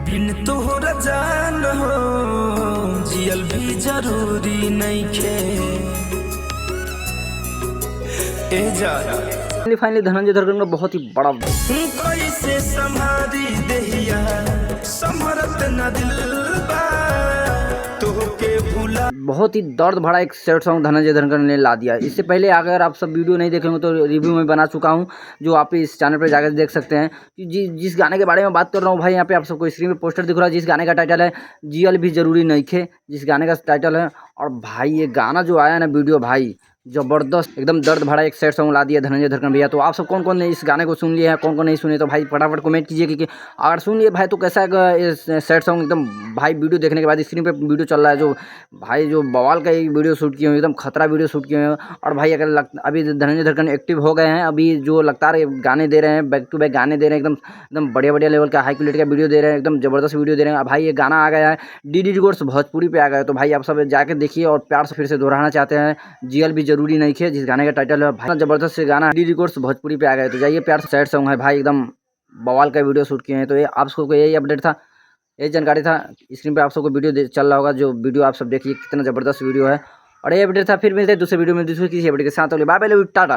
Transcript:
बिन तोहरा जान हो जियल भी जरूरी नइखे। ए जा फाइनली धनंजय धरकर का बहुत ही बड़ा कैसे संभारी देहिया संभरत न दिल बा तोहके भूला। बहुत ही दर्द भरा एक सैड सॉन्ग धनंजय धरकर ने ला दिया। इससे पहले अगर आप सब वीडियो नहीं देखेंगे तो रिव्यू में बना चुका हूं, जो आप इस चैनल पर जाकर देख सकते हैं। जिस गाने के बारे में बात कर रहा हूं भाई, यहाँ पे आप सबको स्क्रीन पे पोस्टर दिख रहा है, जिस गाने का टाइटल है जियल भी जरूरी नइखे, जिस गाने का टाइटल है। और भाई ये गाना जो आया ना वीडियो, भाई जबरदस्त एकदम दर्द भरा एक सैड सॉन्ग ला दिया धनंजय धरकर भैया। तो आप सब कौन कौन ने इस गाने को सुन लिया है, कौन कौन नहीं सुने, तो भाई फटाफट कमेंट कीजिए। क्योंकि अगर सुन लिए भाई तो कैसा है सैड सॉन्ग एकदम। भाई वीडियो देखने के बाद स्क्रीन पे वीडियो चल रहा है, जो भाई जो बवाल का वीडियो शूट किए हुए, एकदम खतरा वीडियो शूट किए हुए। और भाई अगर अभी धनंजय धरकर एक्टिव हो गए हैं, अभी जो लगातार गाने दे रहे हैं, बैक टू बैक गाने दे रहे हैं, एकदम एकदम बढ़िया बढ़िया लेवल का हाई क्वालिटी का वीडियो दे रहे हैं, एकदम जबरदस्त वीडियो दे रहे हैं। भाई ये गाना आ गया है डीडी रिकॉर्ड्स भोजपुरी पे आ गया है। तो भाई आप सब जाके देखिए और प्यार से फिर से दोहराना चाहते हैं जियल भी जरूरी नहीं है, जिस गाने का टाइटल है भाई जबरदस्त से गाना डीडी रिकॉर्ड्स भोजपुरी पे आ गया है। तो जाइए प्यार से, सैड सॉन्ग है भाई, एकदम बवाल का वीडियो शूट किए हैं। तो ये आप सबको यही अपडेट था, यही जानकारी था। स्क्रीन पे आप सबको वीडियो चल रहा होगा, जो वीडियो आप सब देखिए कितना जबरदस्त वीडियो है। और ये अपडेट था, फिर मिलते हैं दूसरे वीडियो में दूसरे किसी अपडेट के साथ। Bye bye, Tata.